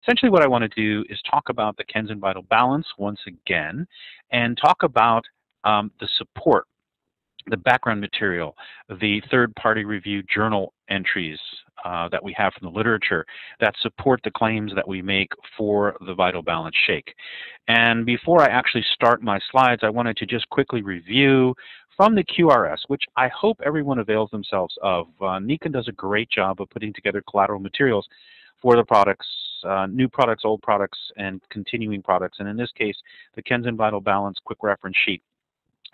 Essentially what I want to do is talk about the Kenzen Vital Balance once again and talk about the support, the background material, the third-party review journal entries that we have from the literature that support the claims that we make for the Vital Balance Shake. And before I actually start my slides, I wanted to just quickly review from the QRS, which I hope everyone avails themselves of. Nikken does a great job of putting together collateral materials for the products, new products, old products, and continuing products. And in this case, the Kenzen Vital Balance Quick Reference Sheet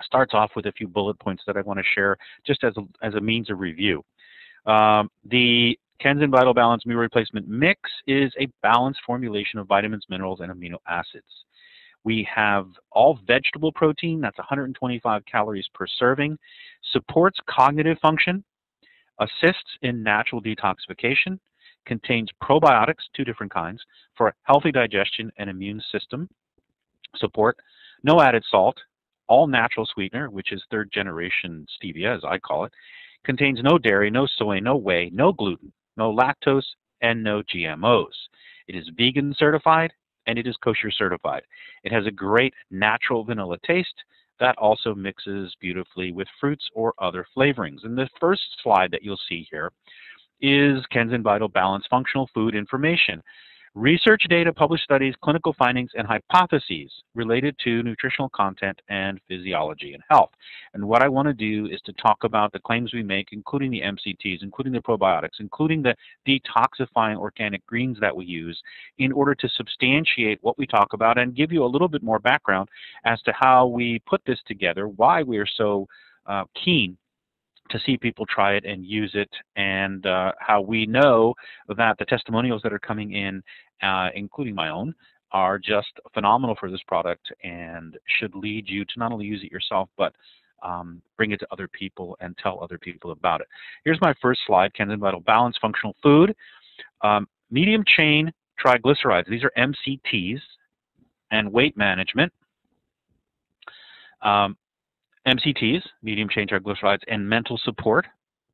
starts off with a few bullet points that I want to share just as a means of review. The Kenzen Vital Balance Meal Replacement Mix is a balanced formulation of vitamins, minerals, and amino acids. We have all vegetable protein, that's 125 calories per serving, supports cognitive function, assists in natural detoxification, contains probiotics, 2 different kinds, for healthy digestion and immune system support, no added salt, all natural sweetener, which is 3rd generation stevia, as I call it, contains no dairy, no soy, no whey, no gluten, no lactose, and no GMOs. It is vegan certified, and it is kosher certified. It has a great natural vanilla taste that also mixes beautifully with fruits or other flavorings. And the first slide that you'll see here is Kenzen Vital Balance Functional Food Information. Research data, published studies, clinical findings, and hypotheses related to nutritional content and physiology and health. And what I want to do is to talk about the claims we make, including the MCTs, including the probiotics, including the detoxifying organic greens that we use, in order to substantiate what we talk about and give you a little bit more background as to how we put this together, why we are so keen to see people try it and use it, and how we know that the testimonials that are coming in, including my own, are just phenomenal for this product and should lead you to not only use it yourself, but bring it to other people and tell other people about it. Here's my first slide, Kenzen Vital Balance Functional Food. Medium chain triglycerides, these are MCTs, and weight management. MCTs, medium chain triglycerides, and mental support,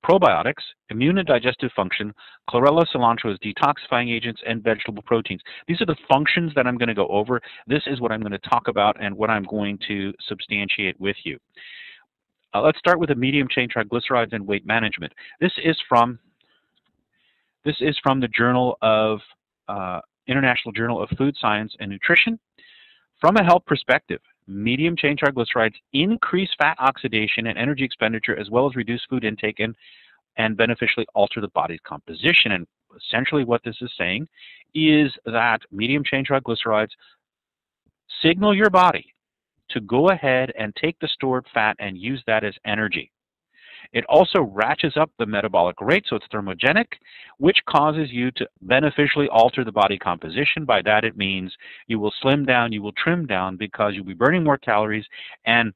probiotics, immune and digestive function, chlorella, cilantro as detoxifying agents, and vegetable proteins. These are the functions that I'm going to go over. This is what I'm going to talk about and what I'm going to substantiate with you. Let's start with the medium chain triglycerides and weight management. This is from the Journal of International Journal of Food Science and Nutrition. From a health perspective, medium chain triglycerides increase fat oxidation and energy expenditure, as well as reduce food intake and beneficially alter the body's composition. And essentially what this is saying is that medium chain triglycerides signal your body to go ahead and take the stored fat and use that as energy. It also ratchets up the metabolic rate, so it's thermogenic, which causes you to beneficially alter the body composition. By that it means you will slim down, you will trim down, because you'll be burning more calories, and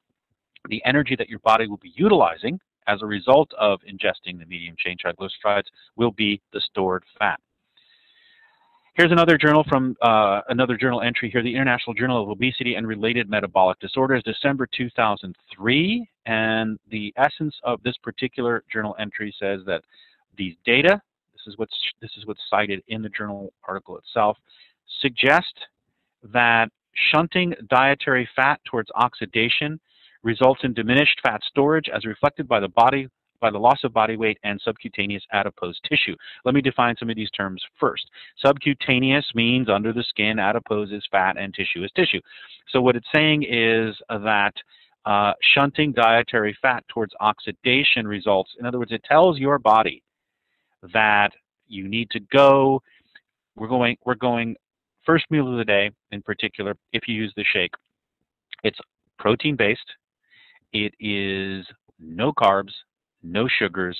the energy that your body will be utilizing as a result of ingesting the medium chain triglycerides will be the stored fat. Here's another journal from another journal entry here, the International Journal of Obesity and Related Metabolic Disorders, December 2003. And the essence of this particular journal entry says that these data, this is what's cited in the journal article itself, suggest that shunting dietary fat towards oxidation results in diminished fat storage as reflected by the loss of body weight and subcutaneous adipose tissue. Let me define some of these terms first. Subcutaneous means under the skin, adipose is fat, and tissue is tissue. So what it's saying is that shunting dietary fat towards oxidation results, in other words, it tells your body that you need to go, we're going first meal of the day in particular, if you use the shake. It's protein-based, it is no carbs, no sugars,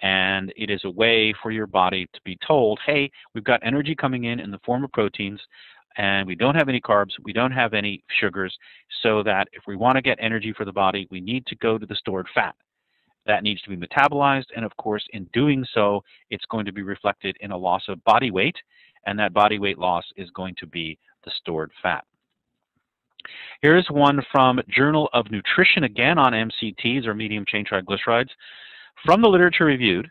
and it is a way for your body to be told, hey, we've got energy coming in the form of proteins, and we don't have any carbs, we don't have any sugars, so that if we want to get energy for the body, we need to go to the stored fat. That needs to be metabolized, and of course, in doing so, it's going to be reflected in a loss of body weight, and that body weight loss is going to be the stored fat. Here's one from Journal of Nutrition, again on MCTs, or medium chain triglycerides. From the literature reviewed,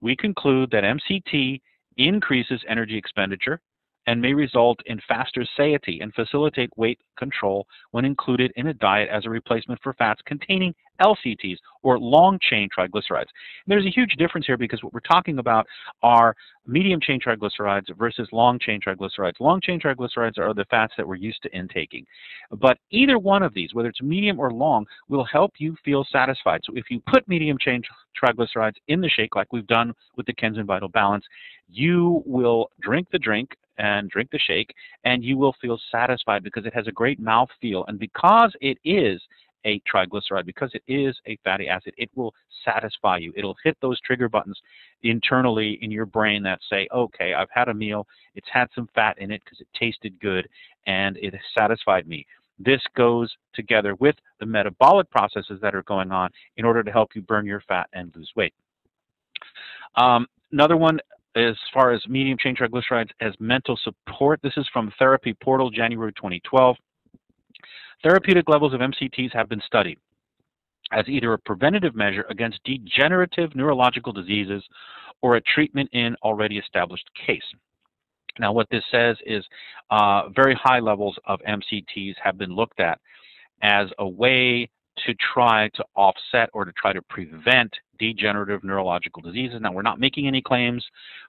we conclude that MCT increases energy expenditure, and may result in faster satiety and facilitate weight control when included in a diet as a replacement for fats containing LCTs, or long-chain triglycerides. There's a huge difference here because what we're talking about are medium-chain triglycerides versus long-chain triglycerides. Long-chain triglycerides are the fats that we're used to intaking. But either one of these, whether it's medium or long, will help you feel satisfied. So if you put medium-chain triglycerides in the shake like we've done with the Kenzen Vital Balance, you will drink the drink and drink the shake, and you will feel satisfied because it has a great mouth feel. And because it is a triglyceride, because it is a fatty acid, it will satisfy you. It'll hit those trigger buttons internally in your brain that say, okay, I've had a meal, it's had some fat in it because it tasted good, and it has satisfied me. This goes together with the metabolic processes that are going on in order to help you burn your fat and lose weight. Another one, as far as medium chain triglycerides as mental support, this is from Therapy Portal, January 2012. Therapeutic levels of MCTs have been studied as either a preventative measure against degenerative neurological diseases or a treatment in already established case. Now, what this says is very high levels of MCTs have been looked at as a way to try to offset or to try to prevent degenerative neurological diseases. Now, we're not making any claims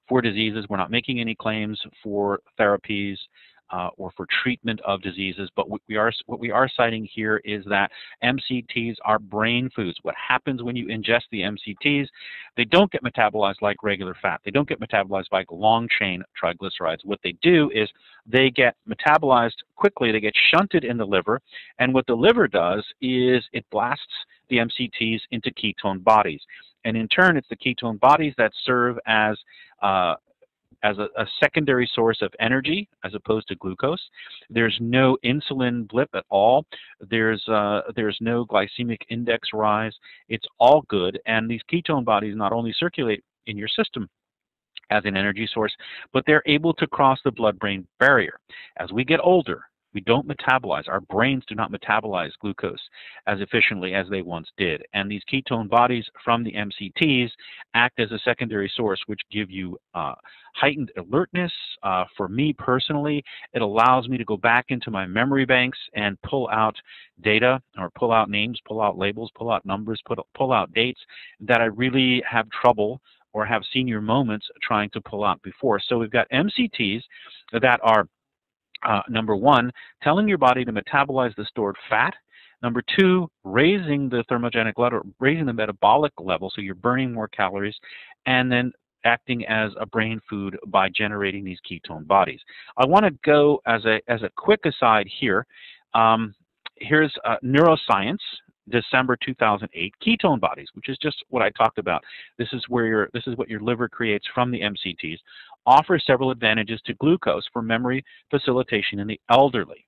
for diseases. We're not making any claims for therapies or for treatment of diseases, but what we are citing here is that MCTs are brain foods. What happens when you ingest the MCTs? They don't get metabolized like regular fat. They don't get metabolized like long-chain triglycerides. What they do is they get metabolized quickly. They get shunted in the liver, and what the liver does is it blasts the MCTs into ketone bodies. And in turn, it's the ketone bodies that serve as a secondary source of energy as opposed to glucose. There's no insulin blip at all. There's no glycemic index rise. It's all good, and these ketone bodies not only circulate in your system as an energy source, but they're able to cross the blood-brain barrier. As we get older, we don't metabolize. Our brains do not metabolize glucose as efficiently as they once did. And these ketone bodies from the MCTs act as a secondary source, which give you heightened alertness. For me personally, it allows me to go back into my memory banks and pull out data, or pull out names, pull out labels, pull out numbers, pull out dates that I really have trouble or have senior moments trying to pull out before. So we've got MCTs that are number one, telling your body to metabolize the stored fat. Number two, raising the thermogenic level, raising the metabolic level, so you're burning more calories, and then acting as a brain food by generating these ketone bodies. I want to go as a quick aside here. Here's Neuroscience, December 2008, ketone bodies, which is just what I talked about. This is what your liver creates from the MCTs. Offer several advantages to glucose for memory facilitation in the elderly.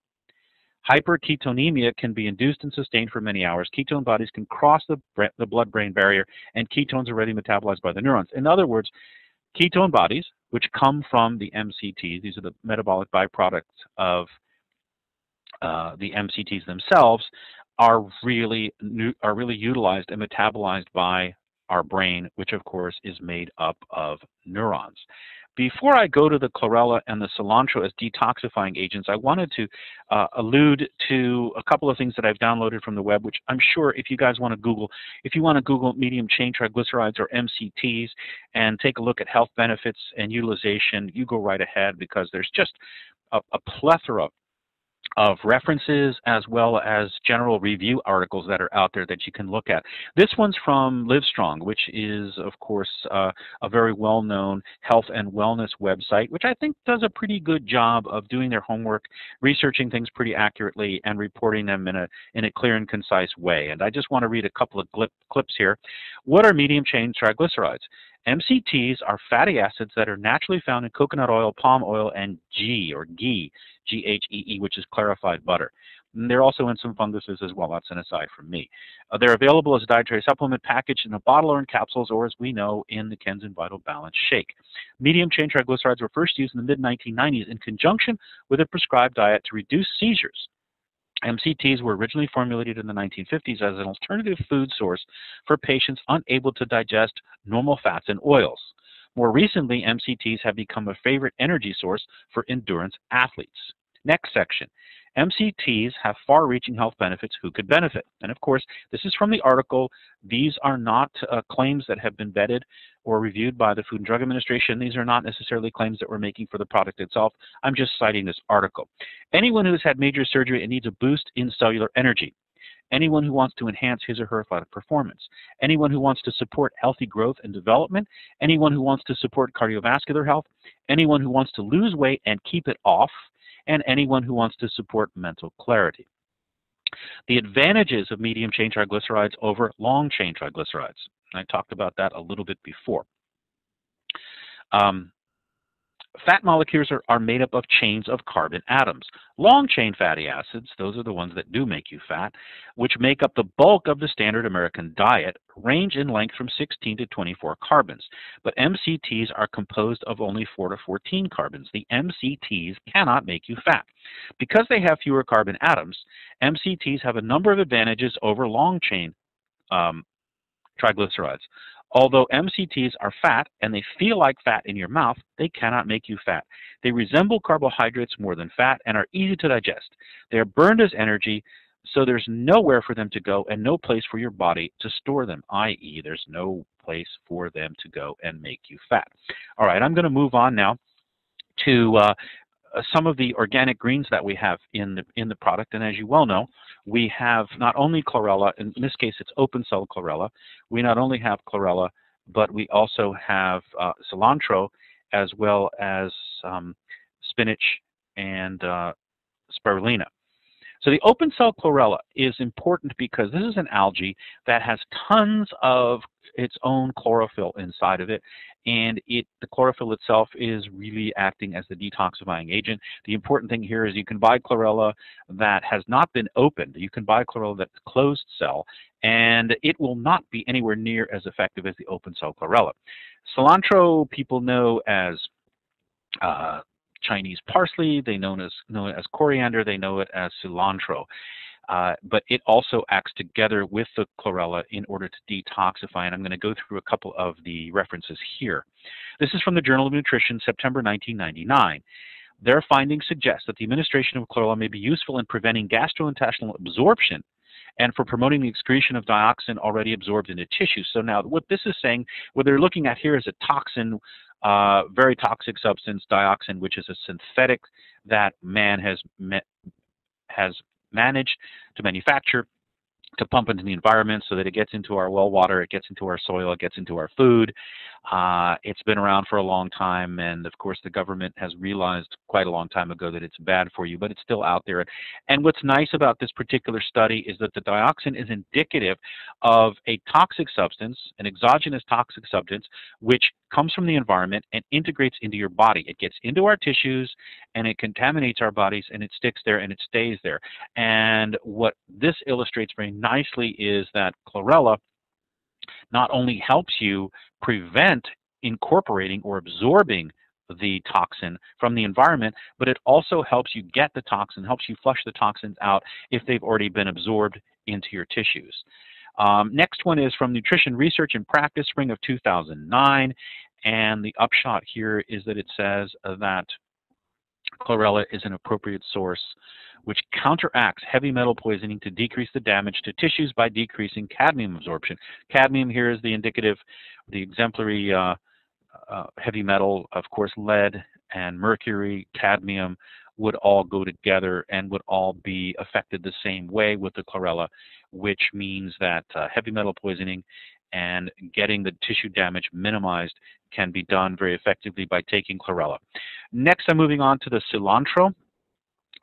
Hyperketonemia can be induced and sustained for many hours. Ketone bodies can cross the blood-brain barrier, and ketones are already metabolized by the neurons. In other words, ketone bodies, which come from the MCTs, these are the metabolic byproducts of the MCTs themselves, are really utilized and metabolized by our brain, which of course is made up of neurons. Before I go to the chlorella and the cilantro as detoxifying agents, I wanted to allude to a couple of things that I've downloaded from the web, which I'm sure if you guys want to Google, if you want to Google medium chain triglycerides or MCTs and take a look at health benefits and utilization, you go right ahead, because there's just a plethora of references as well as general review articles that are out there that you can look at. This one's from Livestrong, which is, of course, a very well-known health and wellness website, which I think does a pretty good job of doing their homework, researching things pretty accurately, and reporting them in a clear and concise way. And I just want to read a couple of clips here. What are medium-chain triglycerides? MCTs are fatty acids that are naturally found in coconut oil, palm oil, and ghee, G-H-E-E, which is clarified butter. And they're also in some funguses as well. That's an aside from me. They're available as a dietary supplement packaged in a bottle or in capsules, or as we know, in the Kenzen Vital Balance shake. Medium-chain triglycerides were first used in the mid-1990s in conjunction with a prescribed diet to reduce seizures. MCTs were originally formulated in the 1950s as an alternative food source for patients unable to digest normal fats and oils. More recently, MCTs have become a favorite energy source for endurance athletes. Next section. MCTs have far-reaching health benefits. Who could benefit? And of course, this is from the article. These are not claims that have been vetted or reviewed by the Food and Drug Administration. These are not necessarily claims that we're making for the product itself. I'm just citing this article. Anyone who's had major surgery and needs a boost in cellular energy. Anyone who wants to enhance his or her athletic performance. Anyone who wants to support healthy growth and development. Anyone who wants to support cardiovascular health. Anyone who wants to lose weight and keep it off. And anyone who wants to support mental clarity. The advantages of medium-chain triglycerides over long-chain triglycerides. I talked about that a little bit before. Fat molecules are made up of chains of carbon atoms. Long-chain fatty acids, those are the ones that do make you fat, which make up the bulk of the standard American diet, range in length from 16 to 24 carbons. But MCTs are composed of only 4 to 14 carbons. The MCTs cannot make you fat. Because they have fewer carbon atoms, MCTs have a number of advantages over long-chain triglycerides. Although MCTs are fat and they feel like fat in your mouth, they cannot make you fat. They resemble carbohydrates more than fat and are easy to digest. They are burned as energy, so there's nowhere for them to go and no place for your body to store them, i.e. there's no place for them to go and make you fat. All right, I'm going to move on now to some of the organic greens that we have in the product. And as you well know, we have not only chlorella, in this case it's open cell chlorella, we not only have chlorella, but we also have cilantro as well as spinach and spirulina. So the open cell chlorella is important because this is an algae that has tons of its own chlorophyll inside of it, and the chlorophyll itself is really acting as the detoxifying agent. The important thing here is you can buy chlorella that has not been opened. You can buy chlorella that's closed cell, and it will not be anywhere near as effective as the open cell chlorella. Cilantro people know as Chinese parsley, they know it as coriander, they know it as cilantro. But it also acts together with the chlorella in order to detoxify, and I'm going to go through a couple of the references here. This is from the Journal of Nutrition, September 1999. Their findings suggest that the administration of chlorella may be useful in preventing gastrointestinal absorption and for promoting the excretion of dioxin already absorbed into tissue. So now what this is saying, what they're looking at here is a toxin, very toxic substance, dioxin, which is a synthetic that man has managed to manufacture, to pump into the environment so that it gets into our well water, it gets into our soil, it gets into our food. It's been around for a long time, and of course the government has realized quite a long time ago that it's bad for you, but it's still out there. And what's nice about this particular study is that the dioxin is indicative of a toxic substance, an exogenous toxic substance, which comes from the environment and integrates into your body. It gets into our tissues and it contaminates our bodies and it sticks there and it stays there. And what this illustrates very nicely is that chlorella not only helps you prevent incorporating or absorbing the toxin from the environment, but it also helps you get the toxin, helps you flush the toxins out if they've already been absorbed into your tissues. Next one is from Nutrition Research and Practice, spring of 2009, and the upshot here is that it says that chlorella is an appropriate source which counteracts heavy metal poisoning to decrease the damage to tissues by decreasing cadmium absorption. Cadmium here is the indicative, the exemplary heavy metal. Of course, lead and mercury, cadmium would all go together and would all be affected the same way with the chlorella, which means that heavy metal poisoning and getting the tissue damage minimized can be done very effectively by taking chlorella. Next, I'm moving on to the cilantro.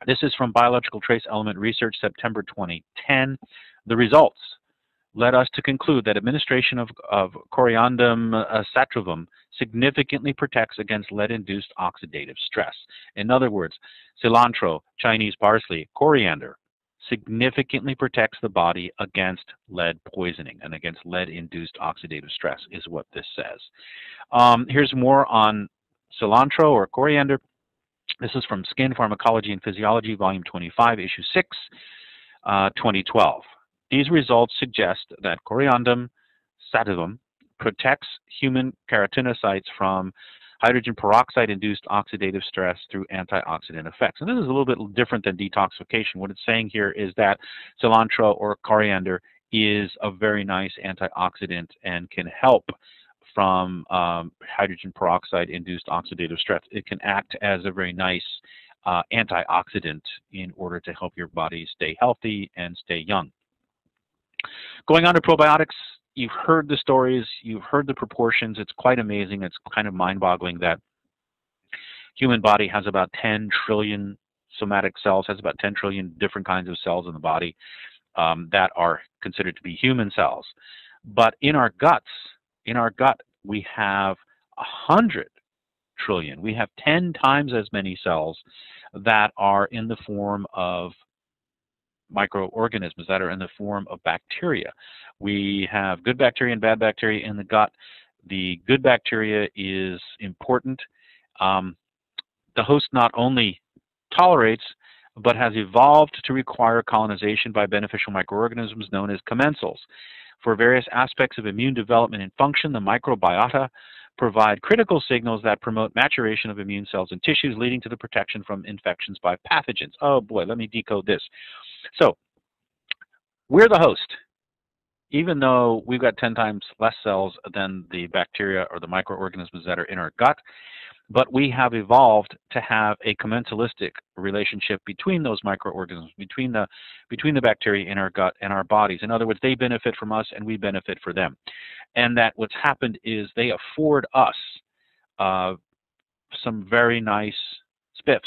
This is from Biological Trace Element Research, September 2010. The results led us to conclude that administration of Coriandrum sativum significantly protects against lead-induced oxidative stress. In other words, cilantro, Chinese parsley, coriander significantly protects the body against lead poisoning and against lead-induced oxidative stress is what this says. Here's more on cilantro or coriander. This is from Skin Pharmacology and Physiology, Volume 25, Issue 6, 2012. These results suggest that Coriandrum sativum protects human keratinocytes from hydrogen peroxide-induced oxidative stress through antioxidant effects. And this is a little bit different than detoxification. What it's saying here is that cilantro or coriander is a very nice antioxidant and can help from hydrogen peroxide-induced oxidative stress. It can act as a very nice antioxidant in order to help your body stay healthy and stay young. Going on to probiotics, you've heard the stories, you've heard the proportions. It's quite amazing. It's kind of mind-boggling that human body has about 10 trillion somatic cells, has about 10 trillion different kinds of cells in the body that are considered to be human cells. But in our gut, we have 100 trillion. We have 10 times as many cells that are in the form of microorganisms, that are in the form of bacteria. We have good bacteria and bad bacteria in the gut. The good bacteria is important. The host not only tolerates, but has evolved to require colonization by beneficial microorganisms known as commensals. For various aspects of immune development and function, the microbiota provide critical signals that promote maturation of immune cells and tissues, leading to the protection from infections by pathogens. Oh boy, let me decode this. So, we're the host. Even though we've got 10 times less cells than the bacteria or the microorganisms that are in our gut, but we have evolved to have a commensalistic relationship between those microorganisms, between the bacteria in our gut and our bodies. In other words, they benefit from us and we benefit from them. And that what's happened is they afford us some very nice spiffs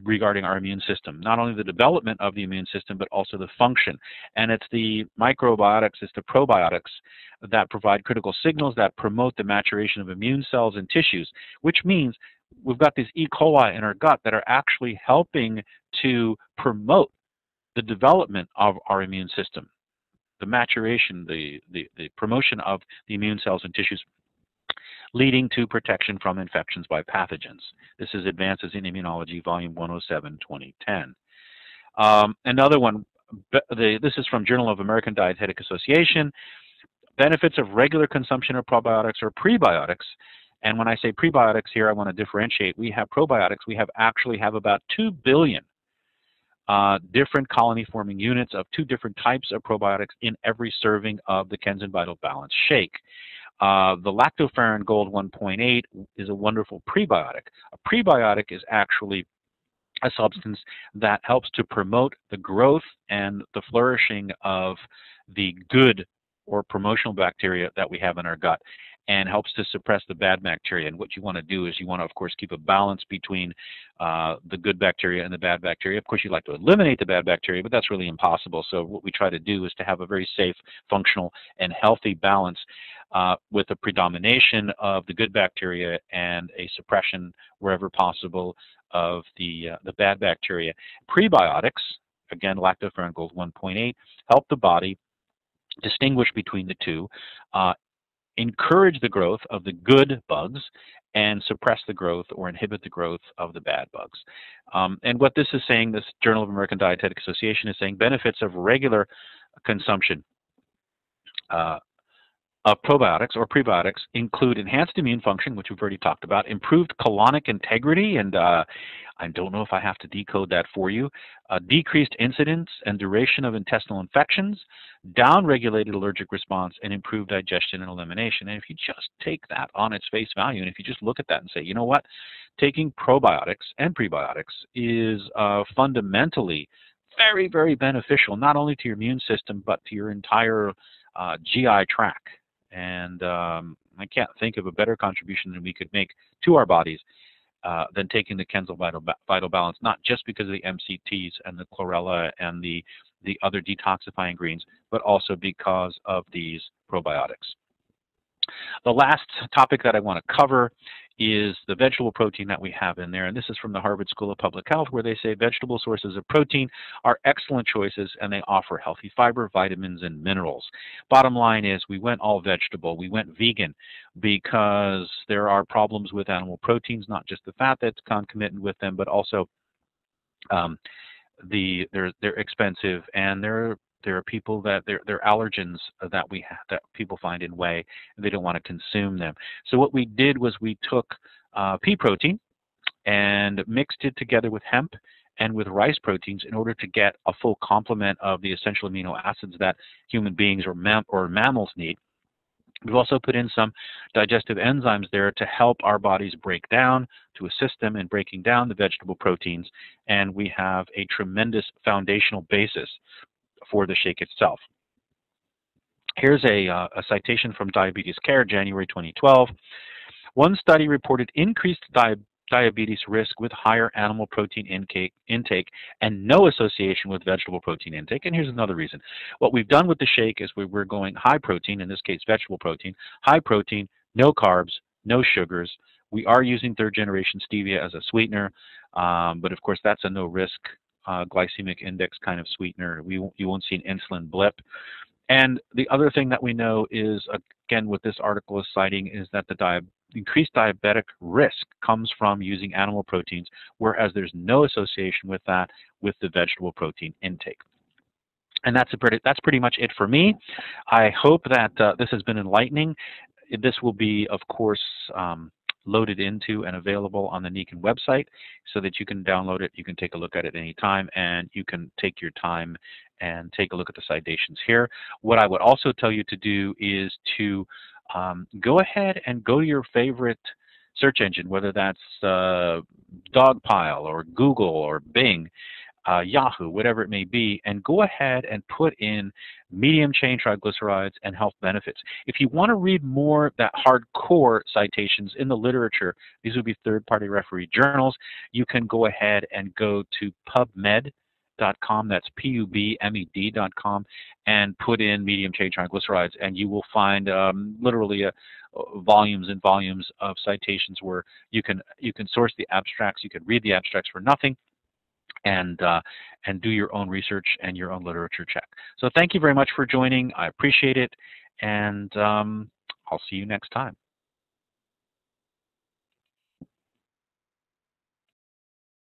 regarding our immune system. Not only the development of the immune system, but also the function. And it's the microbiotics, it's the probiotics that provide critical signals that promote the maturation of immune cells and tissues, which means we've got these E. coli in our gut that are actually helping to promote the development of our immune system, the maturation, the promotion of the immune cells and tissues, leading to protection from infections by pathogens. This is Advances in Immunology, Volume 107, 2010. Another one, this is from Journal of American Dietetic Association, benefits of regular consumption of probiotics or prebiotics. And when I say prebiotics here, I want to differentiate. We have probiotics. We actually have about 2 billion different colony-forming units of 2 different types of probiotics in every serving of the Kenzen Vital Balance shake. The lactoferrin gold 1.8 is a wonderful prebiotic. A prebiotic is actually a substance that helps to promote the growth and the flourishing of the good or promotional bacteria that we have in our gut, and helps to suppress the bad bacteria. And what you want to do is you want to, of course, keep a balance between the good bacteria and the bad bacteria. Of course, you'd like to eliminate the bad bacteria, but that's really impossible. So what we try to do is to have a very safe, functional, and healthy balance with a predomination of the good bacteria and a suppression, wherever possible, of the bad bacteria. Prebiotics, again, lactoferrin gold 1.8, help the body distinguish between the two, encourage the growth of the good bugs, and suppress the growth or inhibit the growth of the bad bugs. And what this is saying, this Journal of American Dietetic Association is saying, benefits of regular consumption of probiotics or prebiotics include enhanced immune function, which we've already talked about, improved colonic integrity, and I don't know if I have to decode that for you, decreased incidence and duration of intestinal infections, down-regulated allergic response, and improved digestion and elimination. And if you just take that on its face value, and if you just look at that and say, you know what, taking probiotics and prebiotics is fundamentally very, very beneficial, not only to your immune system, but to your entire GI tract. And I can't think of a better contribution that we could make to our bodies than taking the Kenzen Vital Balance, not just because of the MCTs and the chlorella and the other detoxifying greens, but also because of these probiotics. The last topic that I want to cover is the vegetable protein that we have in there, and this is from the Harvard School of Public Health, where they say vegetable sources of protein are excellent choices and they offer healthy fiber, vitamins, and minerals. Bottom line is we went all vegetable, we went vegan, because there are problems with animal proteins, not just the fat that's concomitant with them, but also they're expensive and they're There are people that they're allergens that that people find in whey, and they don't want to consume them. So what we did was we took pea protein and mixed it together with hemp and with rice proteins in order to get a full complement of the essential amino acids that human beings or mammals need. We've also put in some digestive enzymes there to help our bodies break down, to assist them in breaking down the vegetable proteins, and we have a tremendous foundational basis for the shake itself. Here's a citation from Diabetes Care, January 2012. One study reported increased diabetes risk with higher animal protein intake and no association with vegetable protein intake. And here's another reason. What we've done with the shake is we're going high protein, in this case vegetable protein, high protein, no carbs, no sugars. We are using third-generation stevia as a sweetener, but of course that's a no-risk glycemic index kind of sweetener. You won't see an insulin blip. And the other thing that we know is, again, what this article is citing, is that the increased diabetic risk comes from using animal proteins, whereas there's no association with that with the vegetable protein intake. And that's pretty much it for me. I hope that this has been enlightening. This will be, of course, loaded into and available on the Nikken website so that you can download it, you can take a look at it any time, and you can take your time and take a look at the citations here. What I would also tell you to do is to go ahead and go to your favorite search engine, whether that's Dogpile or Google or Bing, Yahoo, whatever it may be, and go ahead and put in medium chain triglycerides and health benefits. If you want to read more that hardcore citations in the literature, these would be third-party referee journals, you can go ahead and go to PubMed.com, that's PUBMED.com, and put in medium chain triglycerides, and you will find literally volumes and volumes of citations where you can source the abstracts, you can read the abstracts for nothing, and do your own research and your own literature check. So thank you very much for joining. I appreciate it, and I'll see you next time.